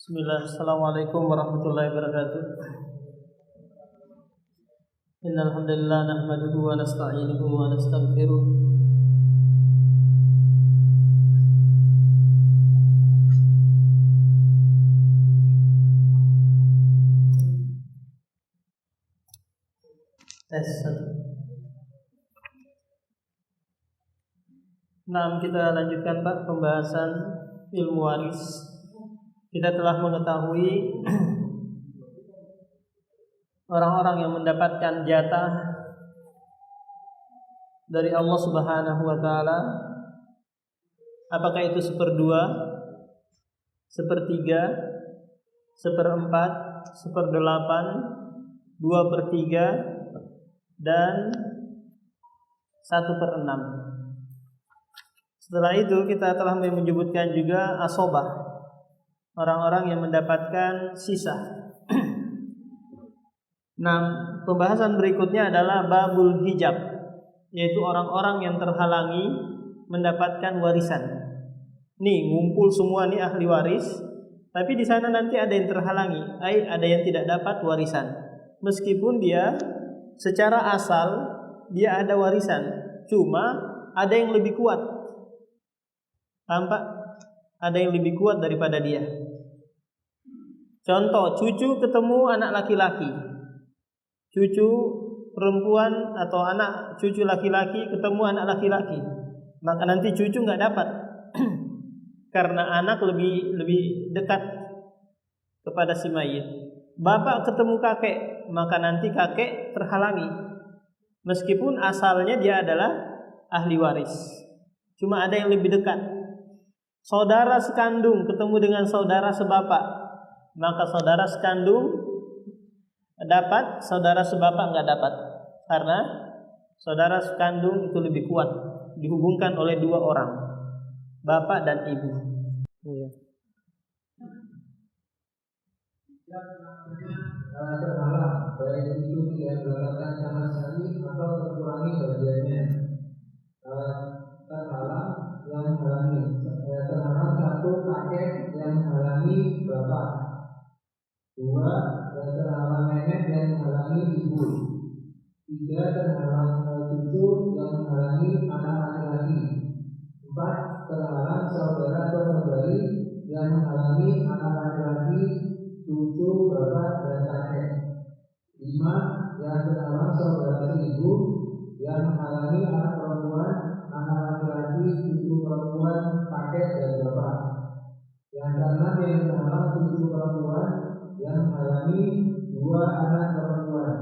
Bismillah, Assalamualaikum warahmatullahi wabarakatuh. Innal hamdalillah nahmaduhu wa nasta'inuhu wa nastaghfiruh. Nah, kita lanjutkan Pak pembahasan ilmu waris. Kita telah mengetahui orang-orang yang mendapatkan jatah dari Allah Subhanahu wa taala, apakah itu 1/2, 1/3, 1/4, 1/8, 2/3 dan 1/6. Setelah itu kita telah menyebutkan juga asobah, orang-orang yang mendapatkan sisa. Nah, pembahasan berikutnya adalah babul hijab, yaitu orang-orang yang terhalangi mendapatkan warisan. Nih, ngumpul semua nih ahli waris, tapi di sana nanti ada yang terhalangi, ada yang tidak dapat warisan. Meskipun dia secara asal dia ada warisan, cuma ada yang lebih kuat. Tampak ada yang lebih kuat daripada dia. Contoh, cucu ketemu anak laki-laki, cucu perempuan atau anak cucu laki-laki ketemu anak laki-laki, maka nanti cucu nggak dapat karena anak lebih dekat kepada si mayit. Bapak ketemu kakek, maka nanti kakek terhalangi meskipun asalnya dia adalah ahli waris, cuma ada yang lebih dekat. Saudara sekandung ketemu dengan saudara sebapak, maka saudara sekandung dapat, saudara sebapak nggak dapat, karena saudara sekandung itu lebih kuat, dihubungkan oleh 2 orang, bapak dan ibu. Terhalang, baik itu tidak dilakukan sama sekali atau terkurangi bagiannya. Terhalang yang menghalangi, terhalang 1 kakek yang menghalangi bapak, 2 yang terhalang nenek yang menghalangi ibu, 3 terhalang cucu yang menghalangi anak laki-laki, 4 terhalang saudara atau saudari yang menghalangi anak laki-laki, cucu, bapak dan kakek, 5 yang terhalang saudara ibu yang menghalangi anak perempuan, anak laki-laki, cucu perempuan, kakek dan bapak. Yang ke-6 yang terhalang cucu perempuan yang menghalangi 2 anak perempuan.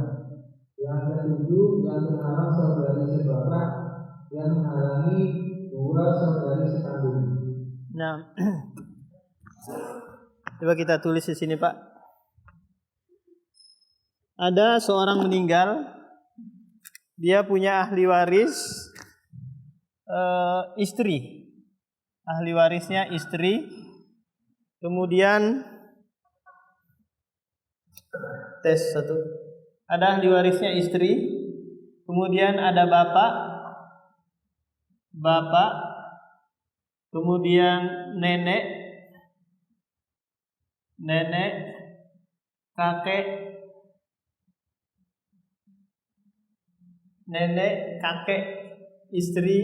Yang ke-7 yang terhalang saudari sebapak yang menghalangi 2 saudari sekandung. Nah, coba kita tulis di sini Pak. Ada seorang meninggal, dia punya ahli waris istri, ahli warisnya istri. Kemudian tes 1. Ada ahli warisnya istri, kemudian ada bapak, kemudian nenek, kakek, istri.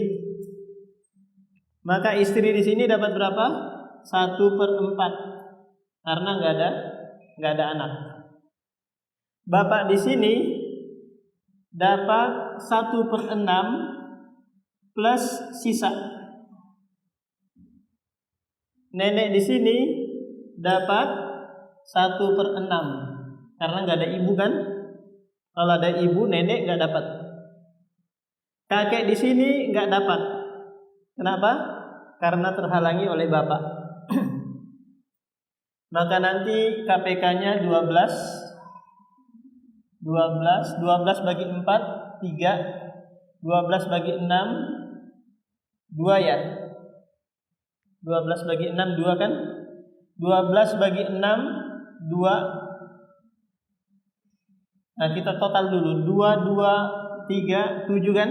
Maka istri di sini dapat berapa? 1/4, karena nggak ada anak. Bapak di sini dapat 1/6 plus sisa. Nenek di sini dapat 1/6 karena nggak ada ibu kan? Kalau ada ibu, nenek nggak dapat. Kakek di sini nggak dapat. Kenapa? Karena terhalangi oleh bapak. Maka nanti KPK-nya 12 bagi 4, 3. 12 bagi 6, 2 ya. 12 bagi 6, 2 kan? 12 bagi 6, 2. Nah, kita total dulu. 2, 3, 7 kan?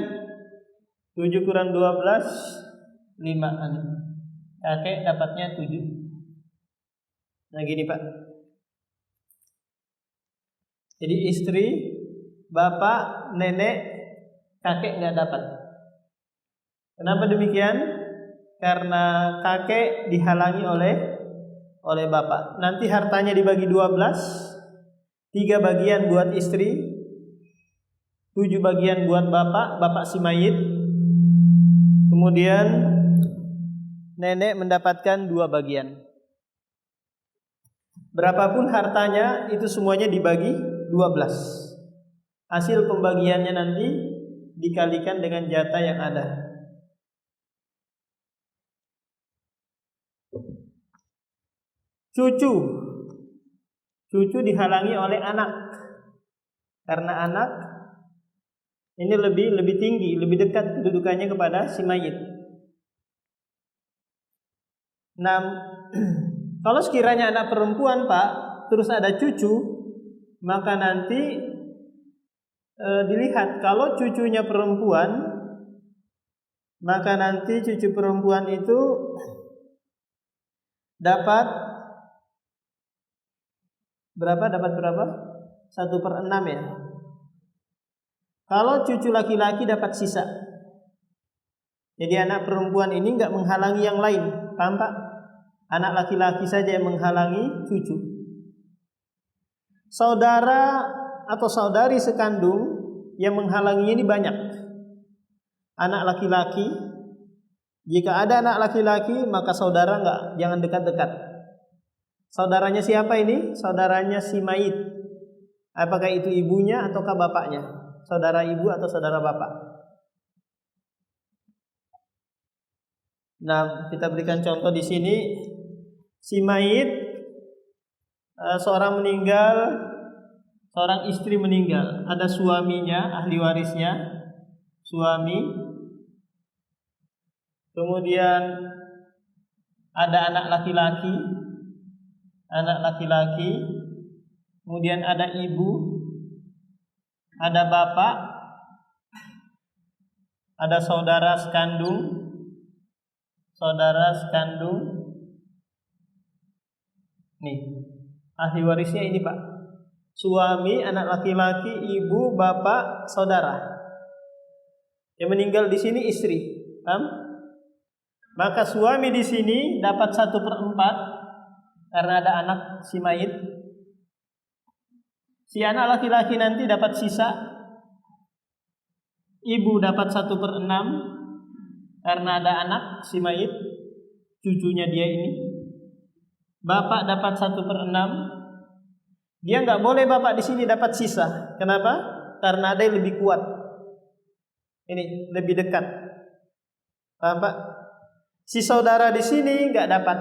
7 kurang 12, 5. Kakek dapatnya 7. Nah gini Pak. Jadi istri, bapak, nenek, kakek nggak dapat. Kenapa demikian? Karena kakek dihalangi oleh bapak. Nanti hartanya dibagi 12, 3 bagian buat istri, 7 bagian buat bapak si mayit. Kemudian nenek mendapatkan 2 bagian. Berapapun hartanya itu semuanya dibagi 12. Hasil pembagiannya nanti dikalikan dengan jatah yang ada. Cucu dihalangi oleh anak. Karena anak ini lebih tinggi, lebih dekat kedudukannya kepada si mayit. Nah, kalau sekiranya anak perempuan Pak, terus ada cucu, maka nanti dilihat kalau cucunya perempuan, maka nanti cucu perempuan itu dapat berapa? 1/6 ya. Kalau cucu laki-laki dapat sisa. Jadi anak perempuan ini nggak menghalangi yang lain, paham Pak? Anak laki-laki saja yang menghalangi cucu. Saudara atau saudari sekandung yang menghalanginya ini banyak. Anak laki-laki, jika ada anak laki-laki maka saudara jangan dekat-dekat. Saudaranya siapa ini? Saudaranya si mayit. Apakah itu ibunya ataukah bapaknya? Saudara ibu atau saudara bapak? Nah, kita berikan contoh di sini. Si mayit, seorang istri meninggal, ada suaminya, ahli warisnya, suami. Kemudian ada anak laki-laki, kemudian ada ibu, ada bapak, ada saudara sekandung. Nih, ahli warisnya ini Pak. Suami, anak laki-laki, ibu, bapak, saudara. Yang meninggal di sini istri, paham? Maka suami di sini dapat 1/4 karena ada anak si mayit. Si anak laki-laki nanti dapat sisa. Ibu dapat 1/6 karena ada anak si mayit, cucunya dia ini. Bapak dapat 1/6. Dia nggak boleh bapak di sini dapat sisa. Kenapa? Karena ada yang lebih kuat. Ini lebih dekat. Paham Pak? Si saudara di sini nggak dapat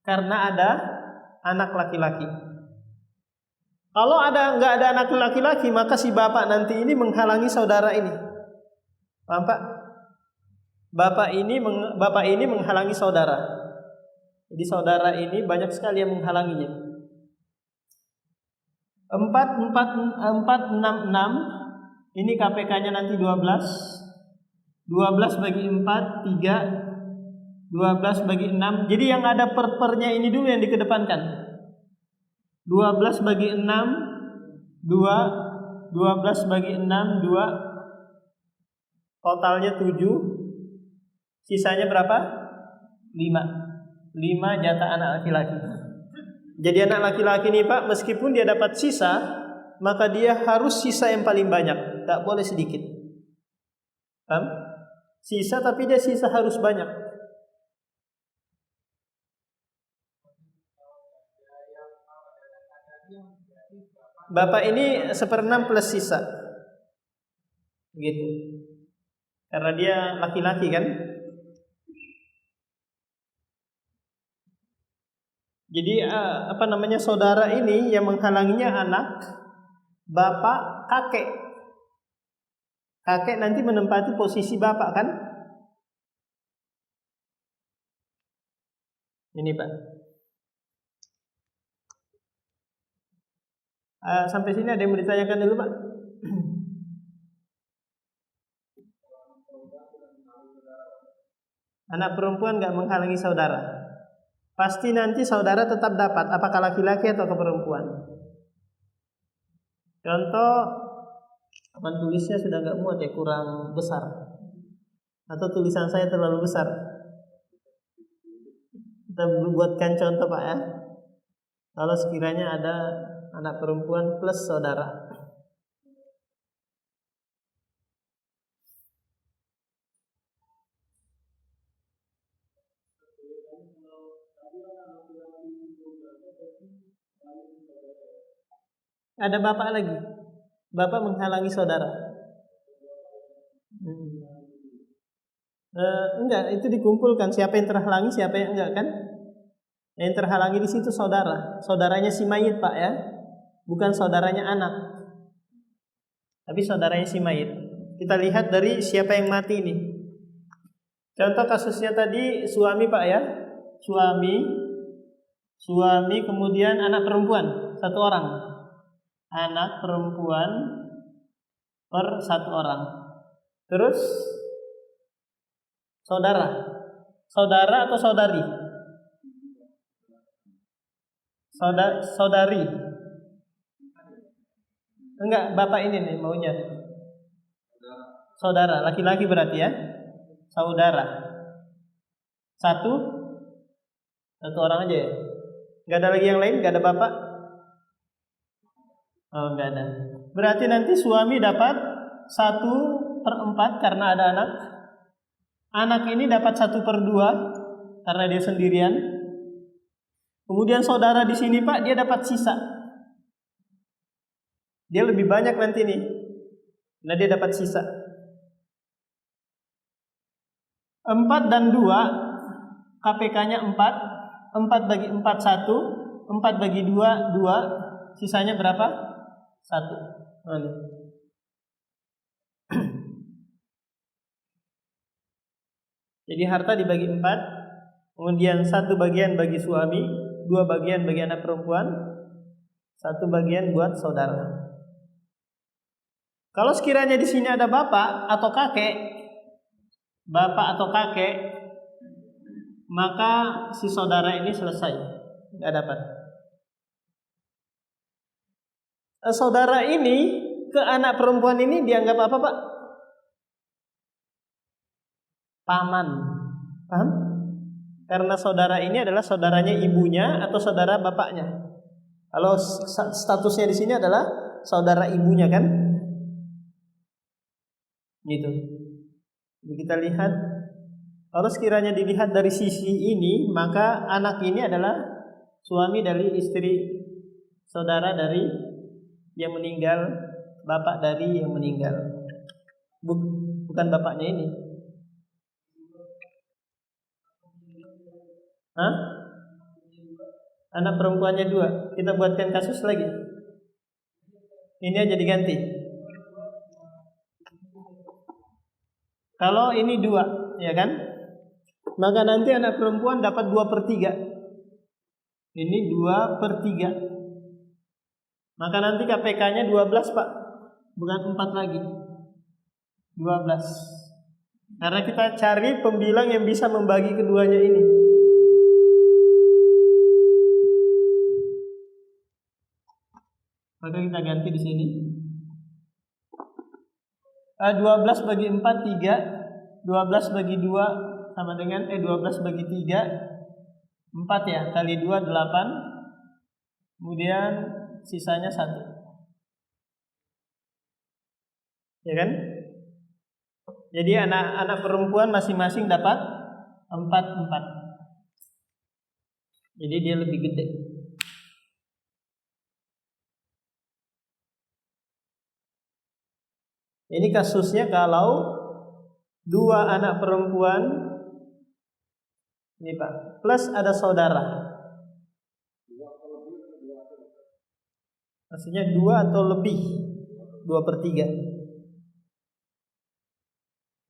karena ada anak laki-laki. Kalau nggak ada anak laki-laki, maka si bapak nanti ini menghalangi saudara ini. Paham Pak? Bapak ini menghalangi saudara. Jadi saudara ini banyak sekali yang menghalanginya. 4, 6, 6. Ini KPK-nya nanti 12. 12 bagi 4, 3. 12 bagi 6. Jadi yang ada per-pernya ini dulu yang dikedepankan. 12 bagi 6, 2. 12 bagi 6, 2. Totalnya 7. Sisanya berapa? 5 jatah anak laki-laki. Jadi anak laki-laki ini Pak, meskipun dia dapat sisa, maka dia harus sisa yang paling banyak, tak boleh sedikit. Paham? Sisa tapi dia sisa harus banyak. Bapak ini 1/6 plus sisa. Gitu. Karena dia laki-laki kan. Jadi saudara ini yang menghalanginya anak, bapak, kakek. Kakek nanti menempati posisi bapak kan? Ini Pak. Sampai sini ada yang mau ditanyakan dulu Pak? Anak perempuan nggak menghalangi saudara. pasti nanti saudara tetap dapat, apakah laki-laki atau perempuan. Contoh, papan tulisnya sudah nggak muat ya, kurang besar, atau tulisan saya terlalu besar. Kita buatkan contoh Pak ya. Kalau sekiranya ada anak perempuan plus saudara. Ada bapak lagi. Bapak menghalangi saudara. Enggak, itu dikumpulkan. Siapa yang terhalangi, siapa yang enggak kan? Yang terhalangi di situ saudara. Saudaranya si mayit Pak ya. Bukan saudaranya anak. Tapi saudaranya si mayit. Kita lihat dari siapa yang mati ini. Contoh kasusnya tadi suami Pak ya. Suami kemudian anak perempuan 1 orang. Anak perempuan per 1 orang. Terus saudara atau saudari? Saudari. Enggak, bapak ini nih maunya. Saudara, laki-laki berarti ya. Saudara. Satu orang aja ya. Enggak ada lagi yang lain, enggak ada bapak. Oh, enggak ada. Berarti nanti suami dapat 1/4 karena ada anak. Anak ini dapat 1/2 karena dia sendirian. Kemudian saudara di sini Pak, dia dapat sisa. Dia lebih banyak nanti nih. Nah, dia dapat sisa. 4 dan 2, KPK-nya 4. 4 bagi 4 1. 4 bagi 2 2. Sisanya berapa? 1. Jadi harta dibagi 4. Kemudian 1 bagian bagi suami, 2 bagian bagi anak perempuan, 1 bagian buat saudara. Kalau sekiranya di sini ada bapak atau kakek, maka si saudara ini selesai, nggak dapat. Saudara ini ke anak perempuan ini dianggap apa Pak? Paman, paham? Karena saudara ini adalah saudaranya ibunya atau saudara bapaknya. Kalau statusnya di sini adalah saudara ibunya kan? Gitu. Jadi kita lihat, kalau sekiranya dilihat dari sisi ini, maka anak ini adalah suami dari istri saudara dari yang meninggal, bapak dari yang meninggal. Bukan bapaknya ini. Hah? Anak perempuannya 2. Kita buatkan kasus lagi. Ini aja diganti. Kalau ini 2, ya kan? Maka nanti anak perempuan dapat 2/3. Ini 2/3. Maka nanti KPK-nya 12 Pak. Bukan 4 lagi. 12. Karena kita cari pembilang yang bisa membagi keduanya ini. Maka kita ganti di sini. 12 bagi 4 3. 12 bagi 2 sama dengan 12 bagi 3 4 ya, kali 2 8. Kemudian sisanya 1. Ya kan? Jadi anak perempuan masing-masing dapat 4/4. Jadi dia lebih gede. Ini kasusnya kalau 2 anak perempuan ini Pak, plus ada saudara. Maksudnya 2 atau lebih, 2/3.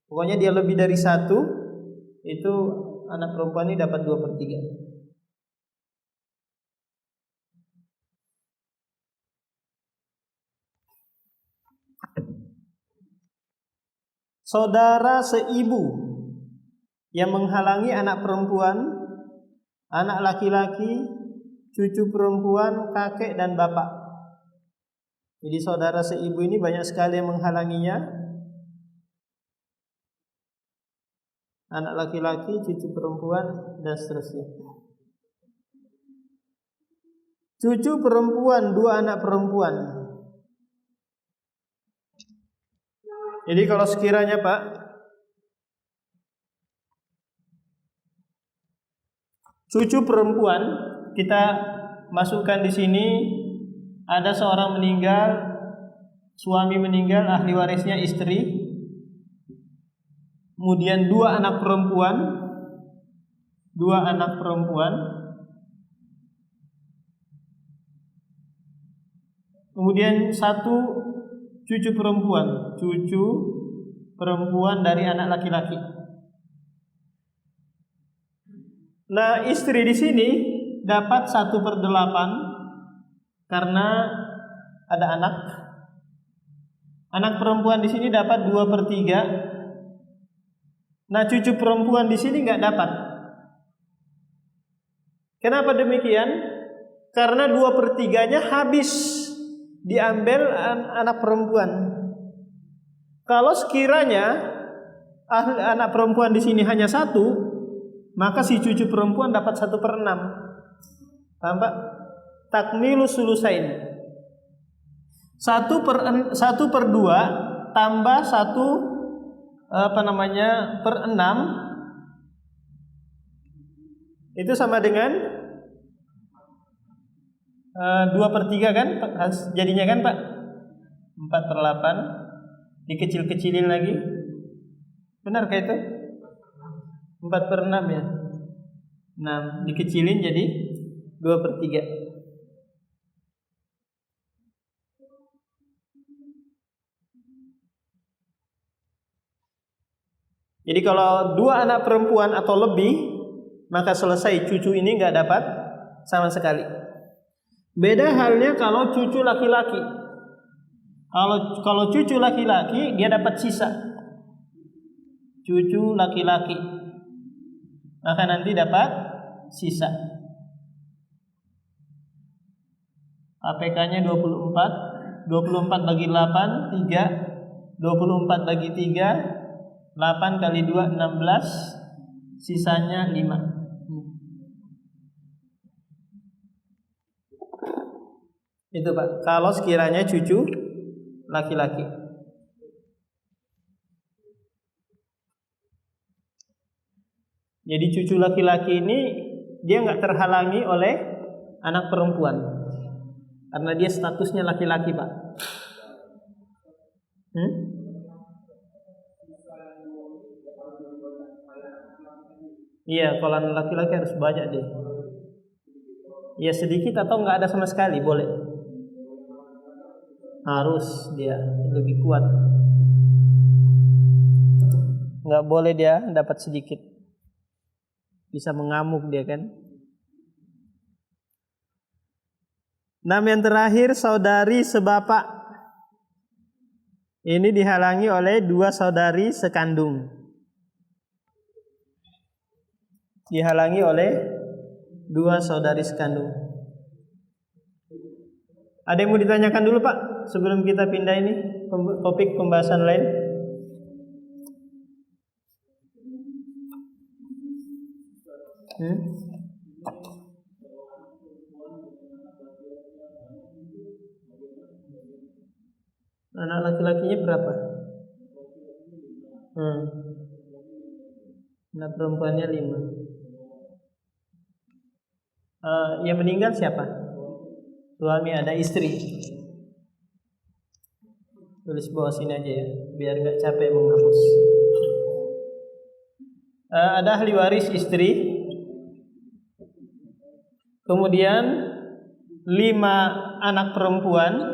Pokoknya dia lebih dari 1, itu anak perempuan ini dapat 2/3. Saudara seibu yang menghalangi anak perempuan anak laki-laki, cucu perempuan, kakek dan bapak. Jadi saudara seibu ini banyak sekali yang menghalanginya. Anak laki-laki, cucu perempuan dan seterusnya. Cucu perempuan, 2 anak perempuan. Jadi kalau sekiranya Pak, cucu perempuan kita masukkan di sini, ada seorang meninggal, suami meninggal, ahli warisnya istri, kemudian 2 anak perempuan, kemudian 1 cucu perempuan dari anak laki-laki. Nah, istri di sini dapat 1/8 karena ada anak. Anak perempuan di sini dapat 2/3. Nah, cucu perempuan di sini nggak dapat. Kenapa demikian? Karena 2/3-nya habis diambil anak perempuan. Kalau sekiranya anak perempuan di sini hanya 1, maka si cucu perempuan dapat 1/6. Paham Pak? Takmilus sulusain. 1/2 tambah 1/6 itu sama dengan 2/3 kan? Jadinya kan Pak? 4/8 dikecil-kecilin lagi. Benarkah itu? 4/6 ya. 6 dikecilin jadi 2/3. Jadi kalau 2 anak perempuan atau lebih, maka selesai, cucu ini nggak dapat sama sekali. Beda halnya kalau cucu laki-laki. Kalau cucu laki-laki dia dapat sisa. Cucu laki-laki, maka nanti dapat sisa. APK-nya 24. 24 bagi 8 3. 24 bagi 3 8 kali 2 16, sisanya 5. Itu Pak, kalau sekiranya cucu laki-laki. Jadi cucu laki-laki ini dia nggak terhalangi oleh anak perempuan, karena dia statusnya laki-laki Pak. Iya, kalau anak laki-laki harus banyak deh. Ya sedikit atau nggak ada sama sekali boleh. Harus dia lebih kuat. Nggak boleh dia dapat sedikit. Bisa mengamuk dia kan. Yang terakhir, saudari sebapak. Ini dihalangi oleh 2 saudari sekandung. Dihalangi oleh 2 saudari sekandung. Ada yang mau ditanyakan dulu Pak sebelum kita pindah ini topik pembahasan lain? Anak laki-lakinya berapa? Anak perempuannya 5. Yang meninggal siapa? Suami, ada istri. Tulis bawah sini aja ya, biar nggak capek menghapus. Ada ahli waris istri. Kemudian 5 anak perempuan.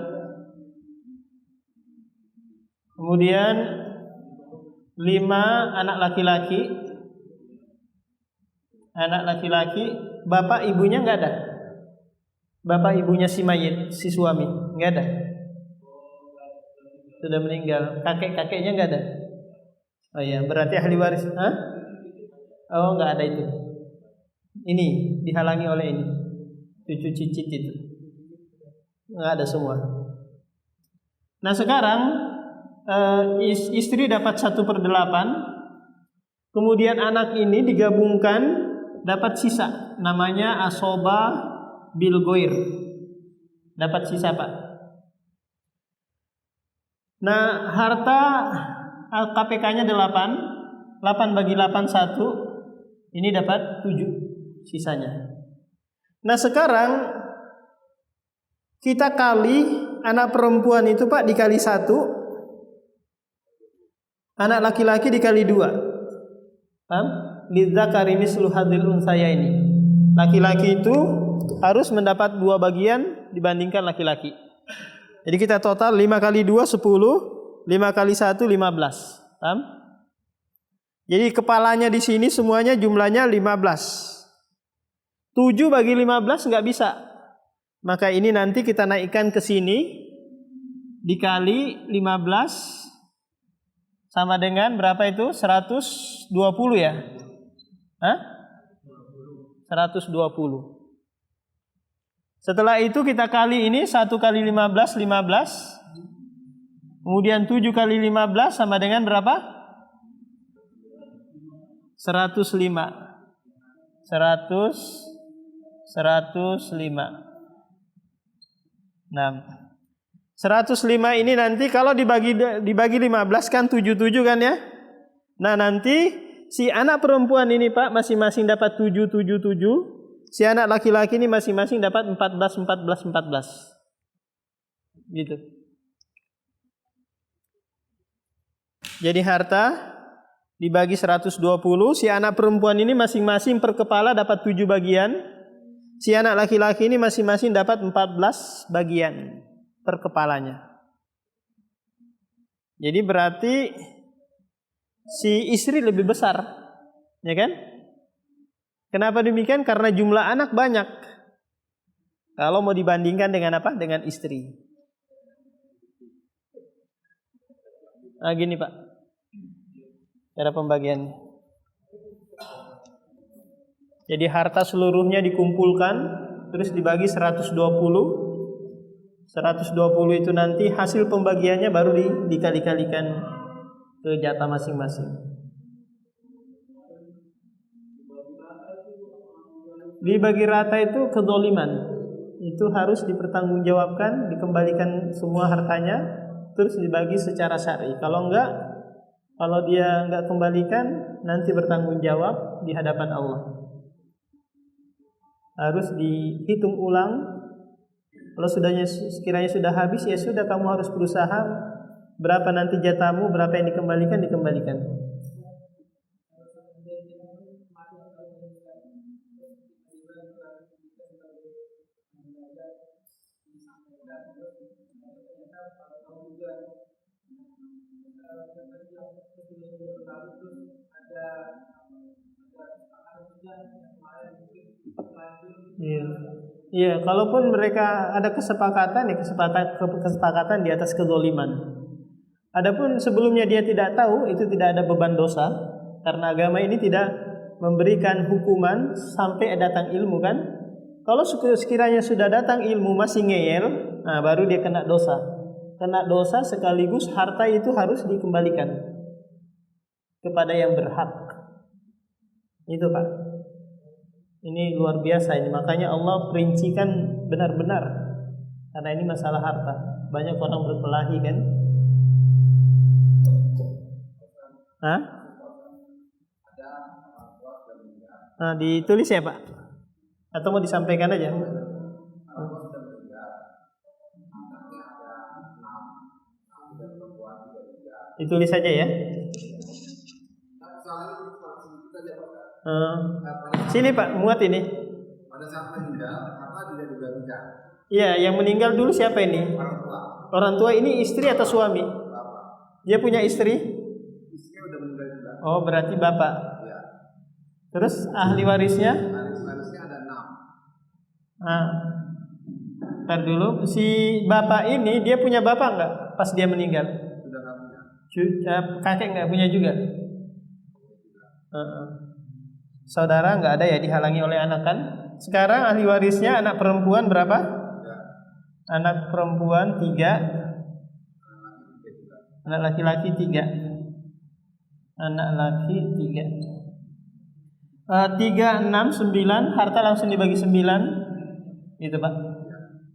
Kemudian 5 anak laki-laki. Anak laki-laki, bapak ibunya nggak ada. Bapak ibunya si mayit, si suami nggak ada. Sudah meninggal. Kakek-kakeknya nggak ada. Oh iya, berarti ahli waris. Oh nggak ada itu. Ini dihalangi oleh ini. Cucu cicit itu. Nggak ada semua. Nah sekarang istri dapat 1/8. Kemudian anak ini digabungkan dapat sisa. Namanya asoba bil goir. Dapat sisa Pak. Nah harta KPK-nya 8. 8 bagi 8 1. Ini dapat 7 sisanya. Nah sekarang kita kali anak perempuan itu Pak dikali 1, anak laki-laki dikali 2. Paham? Lidzakari mislu hadzil unsayaini. Laki-laki itu harus mendapat 2 bagian dibandingkan laki-laki. Jadi kita total 5 kali 2 10, 5 kali 1 15. Paham? Jadi kepalanya di sini semuanya jumlahnya 15. 7 bagi 15 nggak bisa. Maka ini nanti kita naikkan ke sini dikali 15 sama dengan berapa itu? 120 ya? Hah? 120. Setelah itu kita kali ini 1 kali 15 15. Kemudian 7 kali 15 sama dengan berapa? 105. 105. Nah, 105 ini nanti kalau dibagi 15 kan 77 kan ya? Nah, nanti si anak perempuan ini Pak masing-masing dapat 7. Si anak laki-laki ini masing-masing dapat 14. Gitu. Jadi harta dibagi 120, si anak perempuan ini masing-masing per kepala dapat 7 bagian. Si anak laki-laki ini masing-masing dapat 14 bagian per kepalanya. Jadi berarti si istri lebih besar, ya kan? Kenapa demikian? Karena jumlah anak banyak. Kalau mau dibandingkan dengan apa? Dengan istri. Nah gini Pak. Cara pembagiannya. Jadi harta seluruhnya dikumpulkan terus dibagi 120. 120 itu nanti hasil pembagiannya baru dikali-kalikan ke jatah masing-masing. Dibagi rata itu kedzaliman. Itu harus dipertanggungjawabkan, dikembalikan semua hartanya terus dibagi secara syar'i. Kalau dia enggak kembalikan, nanti bertanggung jawab di hadapan Allah. Harus dihitung ulang. Kalau sekiranya sudah habis, ya sudah kamu harus berusaha berapa nanti jatahmu, berapa yang dikembalikan. Iya, kalaupun mereka ada kesepakatan, ya kesepakatan di atas kezaliman. Adapun sebelumnya dia tidak tahu, itu tidak ada beban dosa, karena agama ini tidak memberikan hukuman sampai datang ilmu kan. Kalau sekiranya sudah datang ilmu masih ngeyel, nah baru dia kena dosa. Kena dosa sekaligus harta itu harus dikembalikan kepada yang berhak. Itu Pak. Ini luar biasa ini, makanya Allah perincikan benar-benar. Karena ini masalah harta. Banyak orang berkelahi kan? Hah? Nah, ditulis ya Pak? Atau mau disampaikan aja? Ditulis saja ya. Sini Pak, muat ini. Pada saat meninggal, apa tidak dibagikan? Iya, yang meninggal dulu siapa ini? Orang tua. Orang tua ini istri atau suami? Bapak. Dia punya istri? Istrinya udah meninggal juga. Oh, berarti bapak. Ya. Terus ahli warisnya? Ahli warisnya ada 6. Ntar dulu, si bapak ini dia punya bapak nggak pas dia meninggal? Sudah nggak punya. Kakek nggak punya juga? saudara nggak ada ya, dihalangi oleh anak kan. Sekarang ahli warisnya anak perempuan berapa? Anak perempuan 3, anak laki-laki 3. Anak laki 3. 3, 6, 9, harta langsung dibagi 9. Itu Pak.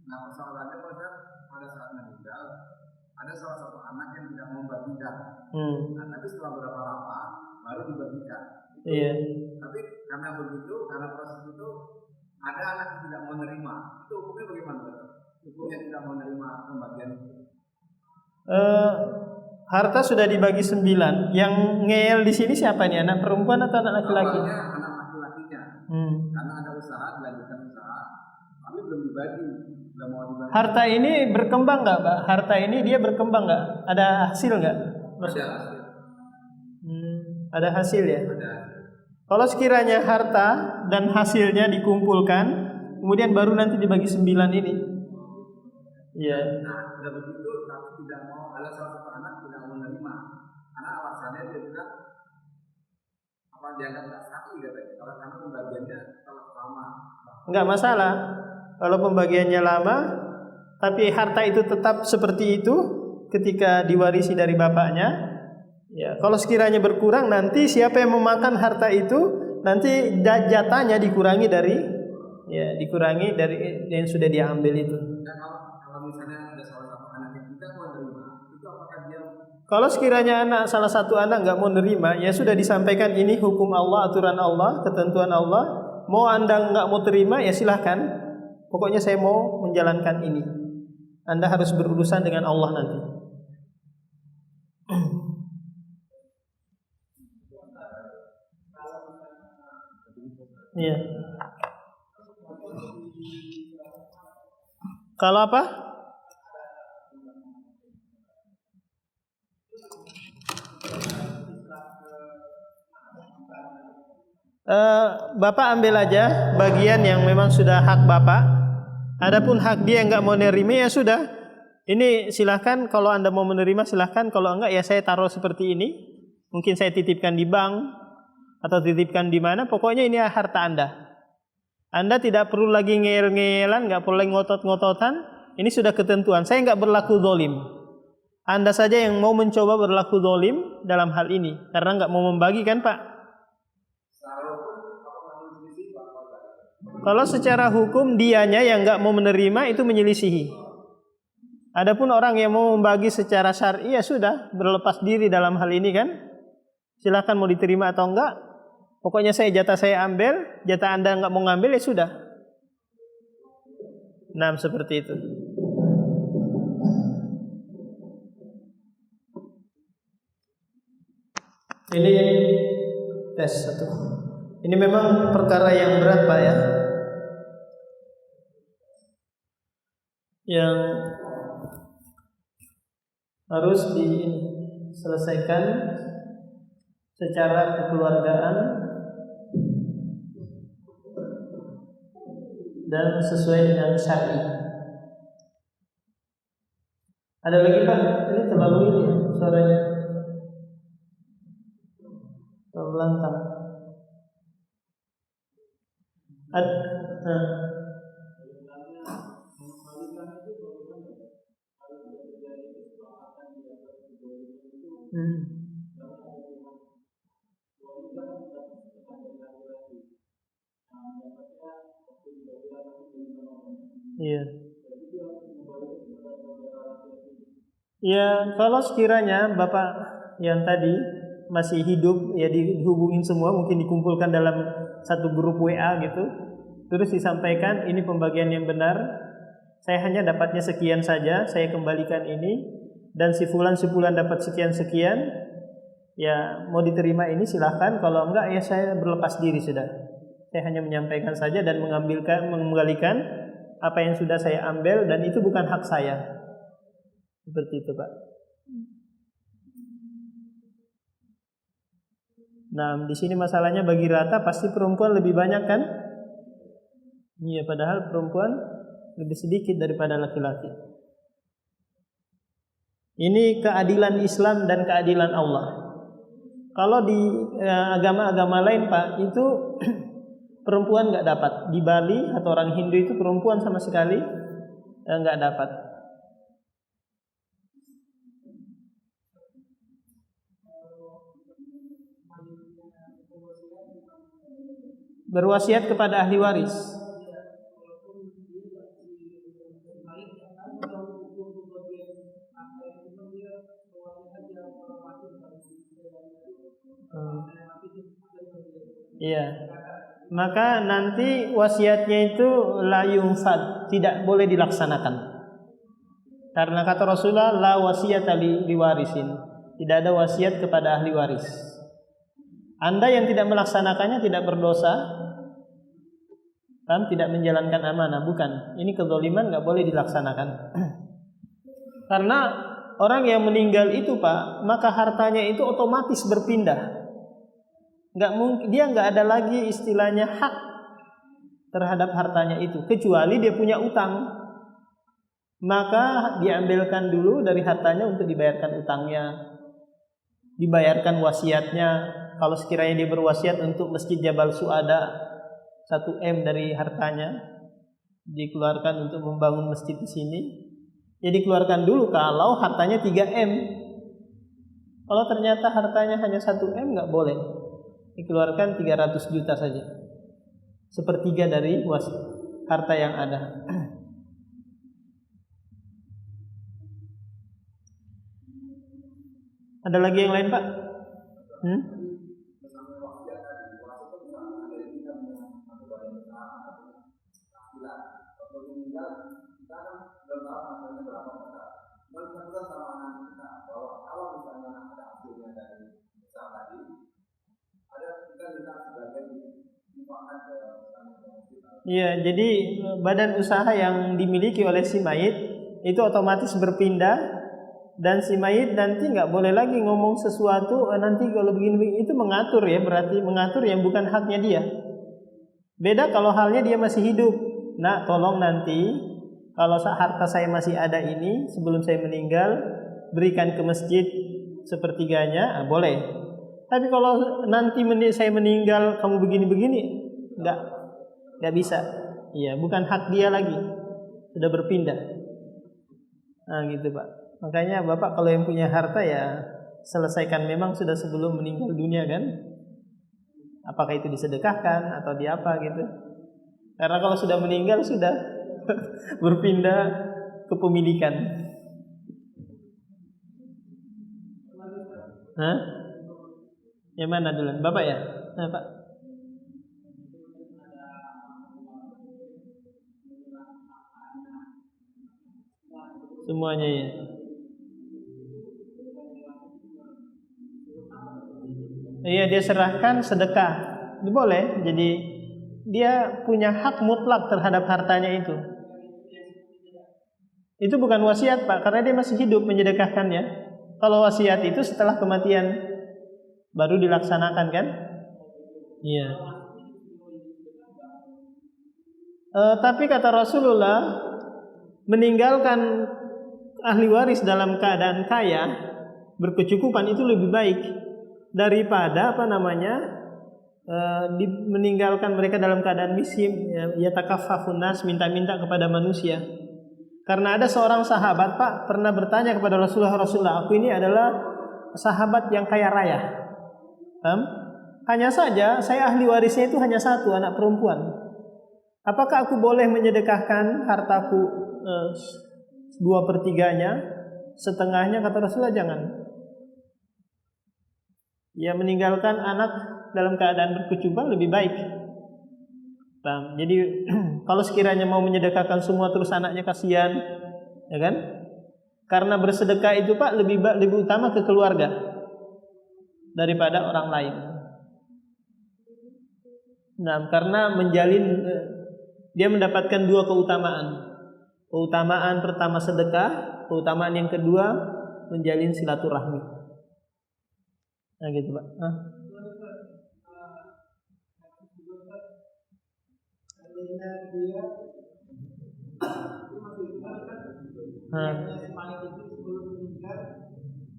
Nah persoalannya pada saat meninggal ada salah satu anak yang tidak membagikan. Nah tapi setelah berapa lama baru dibagikan. Iya. Tapi karena begitu, karena proses itu ada anak yang tidak mau menerima. Itu hukumnya bagaimana? Hukumnya tidak mau menerima pembagian itu. Harta sudah dibagi 9. Yang ngeyel di sini siapa nih? Anak perempuan atau anak laki-laki? Awalnya anak laki-lakinya. Karena ada usaha, dilanjutkan usaha, tapi belum dibagi, belum mau dibagi. Harta ini berkembang nggak, Pak? Harta ini dia berkembang nggak? Ada hasil nggak? Ada hasil. Ada hasil ya. Ada. Kalau sekiranya harta dan hasilnya dikumpulkan, kemudian baru nanti dibagi 9 ini. Iya. Nah, udah begitu, tapi tidak mau, ada salah satu anak tidak mau menerima. Karena alasannya dia bilang apa dianggap nggak sakit katanya. Kalau karena pembagiannya terlalu lama. Nggak masalah. Kalau pembagiannya lama, tapi harta itu tetap seperti itu ketika diwarisi dari bapaknya. Ya, kalau sekiranya berkurang, nanti siapa yang memakan harta itu, nanti jatahnya dikurangi dari yang sudah dia ambil itu. Dan kalau misalnya ada salah satu anak yang tidak mau menerima, itu apakah dia? Kalau sekiranya salah satu anak nggak mau menerima, ya sudah disampaikan ini hukum Allah, aturan Allah, ketentuan Allah. Mau Anda nggak mau terima, ya silahkan. Pokoknya saya mau menjalankan ini. Anda harus berurusan dengan Allah nanti. Iya. Kalau apa? Bapak ambil aja bagian yang memang sudah hak Bapak. Adapun hak dia yang nggak mau menerima, ya sudah. Ini silahkan, kalau Anda mau menerima silahkan. Kalau enggak, ya saya taruh seperti ini. Mungkin saya titipkan di bank atau titipkan di mana. Pokoknya ini harta Anda. Anda tidak perlu lagi ngeyel-ngeyelan, nggak perlu lagi ngotot-ngototan. Ini sudah ketentuan. Saya nggak berlaku zalim. Anda saja yang mau mencoba berlaku zalim dalam hal ini, karena nggak mau membagi kan Pak? Kalau secara hukum dianya yang nggak mau menerima itu menyelisihi. Adapun orang yang mau membagi secara syar'i, ya sudah berlepas diri dalam hal ini kan. Silakan mau diterima atau enggak. Pokoknya jatah saya ambil, jatah Anda nggak mau ngambil, ya sudah. Nah, seperti itu. Ini tes satu. Ini memang perkara yang berat Pak ya. Yang harus diselesaikan secara kekeluargaan dan sesuai dengan syar'i. Ada lagi Pak? Ini terlalu ini ya, suaranya terlalu lantang. Iya. Ya, kalau sekiranya Bapak yang tadi masih hidup, ya dihubungin semua, mungkin dikumpulkan dalam satu grup WA gitu. Terus disampaikan ini pembagian yang benar. Saya hanya dapatnya sekian saja, saya kembalikan ini, dan si fulan dapat sekian-sekian. Ya, mau diterima ini silahkan, kalau enggak ya saya berlepas diri sudah. Saya hanya menyampaikan saja dan mengembalikan apa yang sudah saya ambil, dan itu bukan hak saya. Seperti itu Pak. Nah, di sini masalahnya bagi rata pasti perempuan lebih banyak kan? Iya, padahal perempuan lebih sedikit daripada laki-laki. Ini keadilan Islam dan keadilan Allah. Kalau di agama-agama lain Pak, itu perempuan nggak dapat. Di Bali atau orang Hindu itu perempuan sama sekali nggak dapat. Berwasiat kepada ahli waris. Iya. Maka nanti wasiatnya itu la yunfad, tidak boleh dilaksanakan. Karena kata Rasulullah la wasiyata liwarisin. Tidak ada wasiat kepada ahli waris. Anda yang tidak melaksanakannya tidak berdosa, kan? Tidak menjalankan amanah, bukan. Ini kezaliman, nggak boleh dilaksanakan. Karena orang yang meninggal itu Pak, maka hartanya itu otomatis berpindah. Nggak mungkin, dia nggak ada lagi istilahnya hak terhadap hartanya itu, kecuali dia punya utang. Maka diambilkan dulu dari hartanya untuk dibayarkan utangnya, dibayarkan wasiatnya. Kalau sekiranya dia berwasiat untuk Masjid Jabal Suada 1 M dari hartanya dikeluarkan untuk membangun masjid di sini, ya dikeluarkan dulu kalau hartanya 3 M. Kalau ternyata hartanya hanya 1 M nggak boleh, dikeluarkan 300 juta saja, 1/3 dari harta yang ada. Ada lagi yang lain Pak? Iya, jadi badan usaha yang dimiliki oleh si mayit itu otomatis berpindah, dan si mayit nanti nggak boleh lagi ngomong sesuatu nanti kalau begini itu mengatur, ya berarti mengatur yang bukan haknya dia. Beda kalau halnya dia masih hidup. Nah, tolong nanti kalau harta saya masih ada ini sebelum saya meninggal berikan ke masjid 1/3-nya, boleh. Tapi kalau nanti saya meninggal kamu begini-begini, nggak bisa. Iya, bukan hak dia lagi, sudah berpindah. Nah gitu Pak. Makanya Bapak kalau yang punya harta ya selesaikan memang sudah sebelum meninggal dunia kan. Apakah itu disedekahkan atau di apa gitu. Karena kalau sudah meninggal sudah berpindah kepemilikan. Hah? Yang mana dulu? Bapak ya? Nah, Pak. Semuanya ya. Iya, dia serahkan sedekah. Itu boleh. Jadi dia punya hak mutlak terhadap hartanya itu. Itu bukan wasiat Pak, karena dia masih hidup menyedekahkannya. Kalau wasiat itu setelah kematian baru dilaksanakan kan? Iya. Tapi kata Rasulullah, meninggalkan ahli waris dalam keadaan kaya, berkecukupan itu lebih baik daripada meninggalkan mereka dalam keadaan miskin, yatakaffafun nas, minta-minta kepada manusia. Karena ada seorang sahabat Pak pernah bertanya kepada Rasulullah, aku ini adalah sahabat yang kaya raya. Hanya saja saya ahli warisnya itu hanya 1 anak perempuan. Apakah aku boleh menyedekahkan hartaku 2/3-nya, setengahnya? Kata Rasulullah jangan. Ya, meninggalkan anak dalam keadaan berkecukupan lebih baik. Jadi kalau sekiranya mau menyedekahkan semua terus anaknya kasihan, ya kan? Karena bersedekah itu Pak lebih utama ke keluarga daripada orang lain. Nah, karena menjalin dia mendapatkan 2 keutamaan. Keutamaan pertama sedekah, keutamaan yang kedua menjalin silaturahmi. Nah gitu Pak.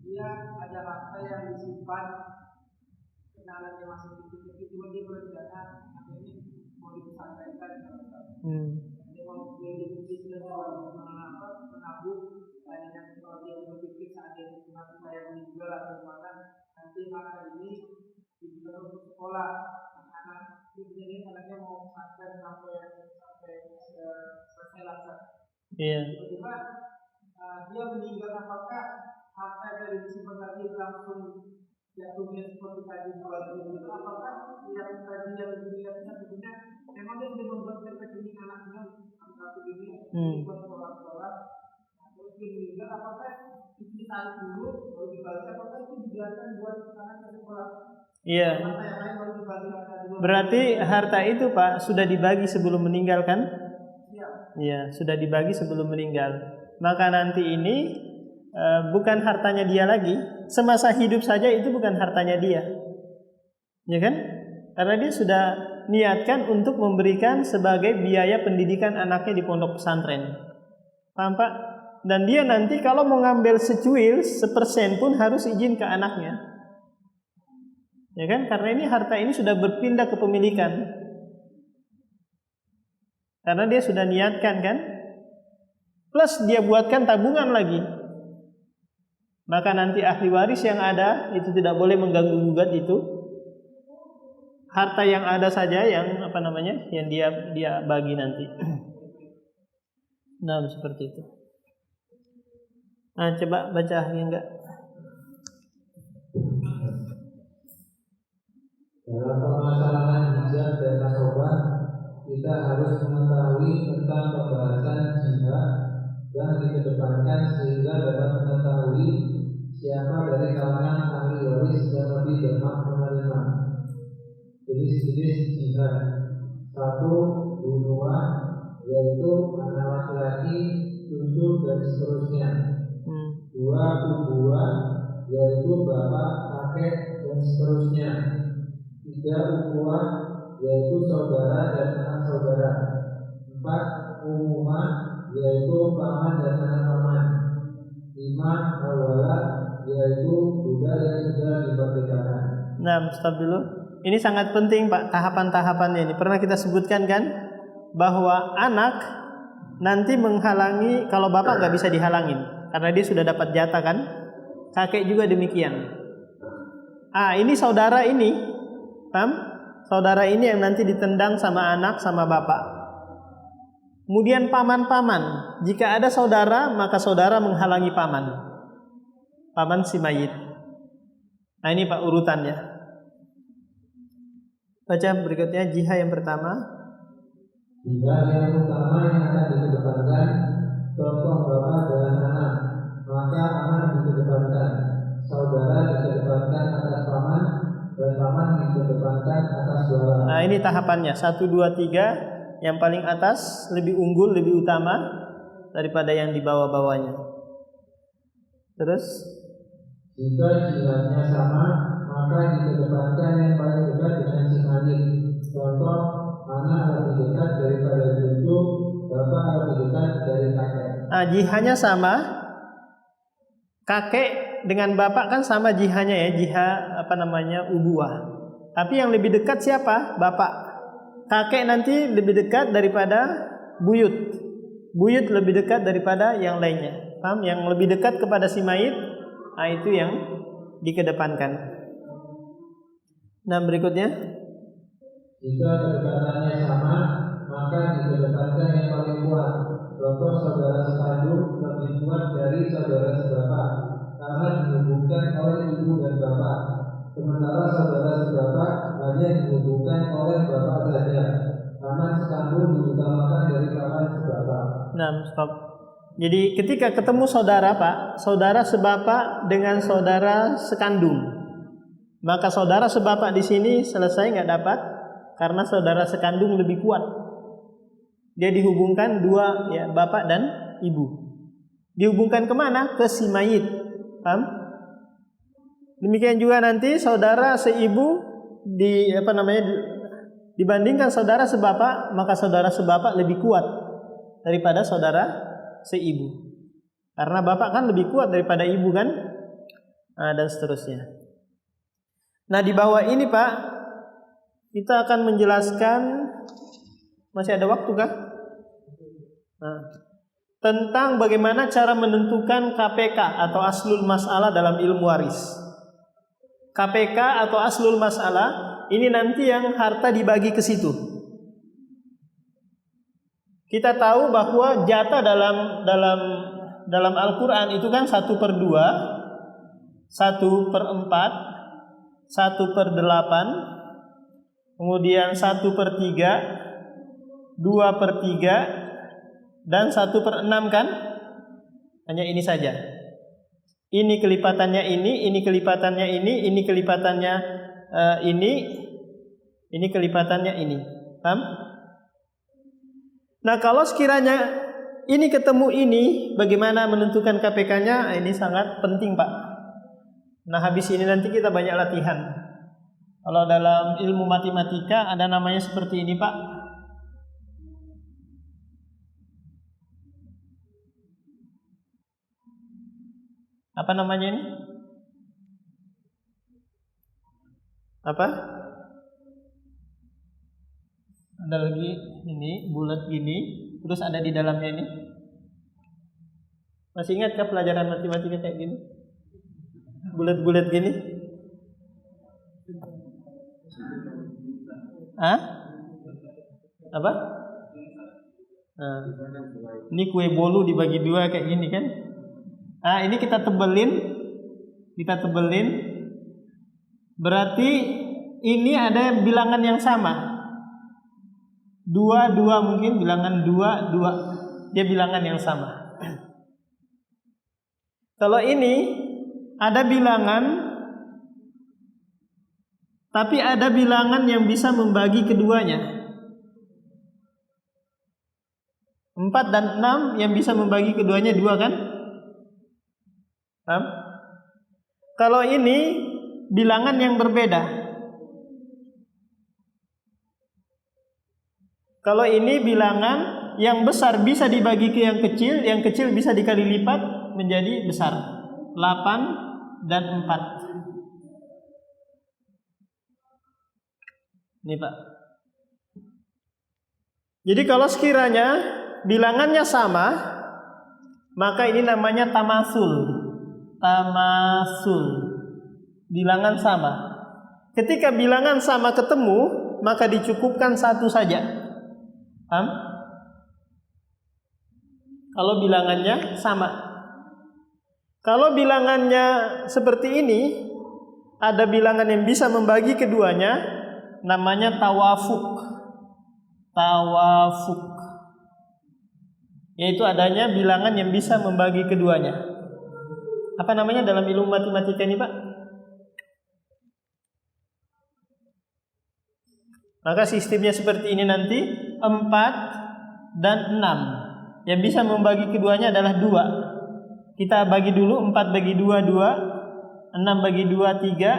Dia ada harta yang disimpan kenalannya masih kecil-kecil, cuma dia berjalan ini mau dipesantrenkan. Dia mau dia menabung dan yang kalau dia berpikir saat dia saya menjual atau makan nanti masa ini dijual untuk sekolah anak ini anaknya mau pesantren sampai selesai laksana. Tiba-tiba dia meninggal, apakah harta dari disimpan tadi langsung jatuhnya seperti tadi buat itu? Apakah yang tadi yang dilihat sebetulnya memang dia sudah membuat rekening anaknya satu ini buat sekolah-sekolah, terus dia meninggal, apakah ditarik dulu baru dibagi, apakah itu dibiarkan buat anaknya sekolah? Iya. Berarti harta itu Pak sudah dibagi sebelum meninggal kan? Iya, sudah dibagi sebelum meninggal. Maka nanti ini bukan hartanya dia lagi. Semasa hidup saja itu bukan hartanya dia. Ya kan? Karena dia sudah niatkan untuk memberikan sebagai biaya pendidikan anaknya di pondok pesantren. Paham Pak? Dan dia nanti kalau mau ngambil secuil, 1% pun harus izin ke anaknya. Ya kan? Karena ini harta ini sudah berpindah kepemilikan. Karena dia sudah niatkan kan? Plus dia buatkan tabungan lagi. Maka nanti ahli waris yang ada itu tidak boleh mengganggu gugat itu. Harta yang ada saja yang yang dia bagi nanti. Nah, seperti itu. Nah, coba baca yang enggak. Dalam permasalahan hijab dan nasabah, kita harus mengetahui tentang pembahasan jihad yang dikedepankan sehingga dapat mengetahui siapa dari kalangan ahli waris yang lebih berhak menerima. Jenis-jenis jihad: 1. Bunuhan, yaitu anak laki-laki, cucu dan seterusnya. 2. Ubuhan, yaitu bapak, kakek dan seterusnya. 3. Ukhuwah, yaitu saudara dan anak saudara. 4. Umuman, yaitu paman dan anak paman. 5. Awala, yaitu budak yang sudah dimerdekakan. Nah, stop dulu. Ini sangat penting Pak, tahapan-tahapannya ini. Pernah kita sebutkan kan bahwa anak nanti menghalangi kalau bapak nggak bisa dihalangin karena dia sudah dapat jatah kan. Kakek juga demikian. Ini saudara ini, paham? Saudara ini yang nanti ditendang sama anak sama bapak. Kemudian paman-paman. Jika ada saudara, maka saudara menghalangi paman. Paman si mayit. Nah, ini Pak urutannya. Baca berikutnya jihad yang pertama. Jihad yang pertama yang akan dikedepankan contoh bapak dan anak, maka anak dikedepankan, saudara dikedepankan atas paman, dan paman dikedepankan atas saudara. Nah, ini tahapannya 1, 2, 3. Yang paling atas lebih unggul, lebih utama daripada yang di bawah-bawahnya. Terus jika jihadnya sama, maka dikedepankan yang paling dekat dengan si mayit. Contoh, anak lebih dekat daripada cucu, bapak lebih dekat dari kakek. Nah, jihadnya sama. Kakek dengan bapak kan sama jihadnya ya, jihad ubuah. Tapi yang lebih dekat siapa? Bapak. Kakek nanti lebih dekat daripada buyut. Buyut lebih dekat daripada yang lainnya. Paham? Yang lebih dekat kepada si mayit, itu yang dikedepankan. Nah, berikutnya. Jika kedekatannya sama, maka dikedepankan yang paling kuat. Contoh, saudara sekandung lebih kuat dari saudara sebapak karena dihubungkan oleh ibu dan bapak. Sementara saudara sebapak hanya dihubungkan oleh bapak saja karena sekandung diutamakan dari kawan sebapak. Nah, stop. Jadi ketika ketemu saudara Pak, saudara sebapak dengan saudara sekandung, maka saudara sebapak di sini selesai nggak dapat karena saudara sekandung lebih kuat. Dia dihubungkan dua ya, bapak dan ibu. Dihubungkan kemana? Ke si mayit. Paham? Demikian juga nanti saudara seibu dibandingkan saudara sebapak, maka saudara sebapak lebih kuat daripada saudara seibu. Karena bapak kan lebih kuat daripada ibu kan? Dan seterusnya. Nah, di bawah ini Pak, kita akan menjelaskan, masih ada waktu kah? Nah, tentang bagaimana cara menentukan KPK atau aslul masalah dalam ilmu waris. KPK atau aslul masalah ini nanti yang harta dibagi ke situ. Kita tahu bahwa jatah dalam Al-Quran itu kan 1/2, 1/4, 1/8, kemudian 1/3, 2/3, dan 1/6 kan? Hanya ini saja. Ini kelipatannya ini kelipatannya ini kelipatannya ini kelipatannya ini. Paham? Nah, kalau sekiranya ini ketemu ini, bagaimana menentukan KPK-nya? Ini sangat penting, Pak. Nah, habis ini nanti kita banyak latihan. Kalau dalam ilmu matematika ada namanya seperti ini, Pak. Apa namanya ini? Apa? Ada lagi ini bulat gini, terus ada di dalamnya ini. Masih ingat pelajaran matematika kayak gini? Bulat-bulat gini? Hah? Apa? Nah, ini kue bolu dibagi 2 kayak gini kan? Nah, ini kita tebelin. Berarti ini ada bilangan yang sama. 2 mungkin bilangan 2. Dia bilangan yang sama. Kalau ini ada bilangan, tapi ada bilangan yang bisa membagi keduanya. 4 dan 6 yang bisa membagi keduanya 2 kan? Paham? Kalau ini bilangan yang berbeda. Kalau ini bilangan yang besar bisa dibagi ke yang kecil bisa dikali lipat menjadi besar. 8 dan 4. Ini Pak. Jadi kalau sekiranya bilangannya sama, maka ini namanya tamasul. Bilangan sama. Ketika bilangan sama ketemu, maka dicukupkan 1 saja. Paham? Kalau bilangannya sama. Kalau bilangannya seperti ini, ada bilangan yang bisa membagi keduanya, namanya tawafuk. Yaitu adanya bilangan yang bisa membagi keduanya. Apa namanya dalam ilmu matematika ini, Pak? Maka sistemnya seperti ini nanti, 4 dan 6. Yang bisa membagi keduanya adalah 2. Kita bagi dulu, 4 bagi 2, 2. 6 bagi 2, 3.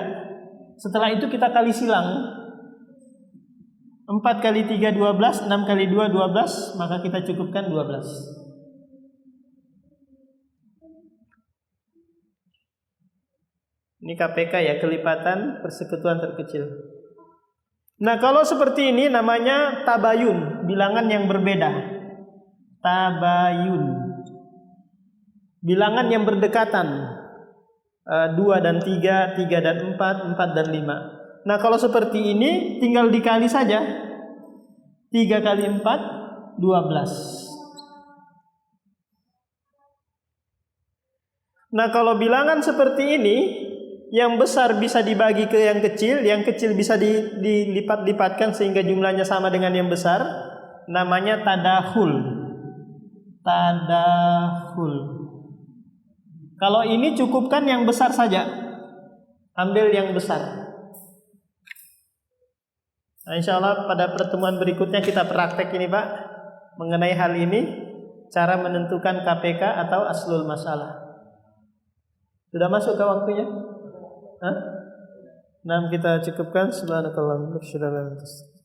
Setelah itu kita kali silang. 4 kali 3, 12. 6 kali 2, 12. Maka kita cukupkan 12. Ini KPK ya, kelipatan persekutuan terkecil. Nah, kalau seperti ini namanya tabayun, bilangan yang berbeda. Tabayun. Bilangan yang berdekatan. 2 dan 3, 3 dan 4, 4 dan 5. Nah, kalau seperti ini tinggal dikali saja. 3 kali 4, 12. Nah, kalau bilangan seperti ini, yang besar bisa dibagi ke yang kecil bisa dilipat-lipatkan sehingga jumlahnya sama dengan yang besar, namanya tadahul. Kalau ini cukupkan yang besar saja, ambil yang besar. Nah, insya Allah pada pertemuan berikutnya kita praktek ini Pak, mengenai hal ini, cara menentukan KPK atau aslul masalah. Sudah masuk ke waktunya? Nah, kita cukupkan. Subhanakallahumma wa bihamdika.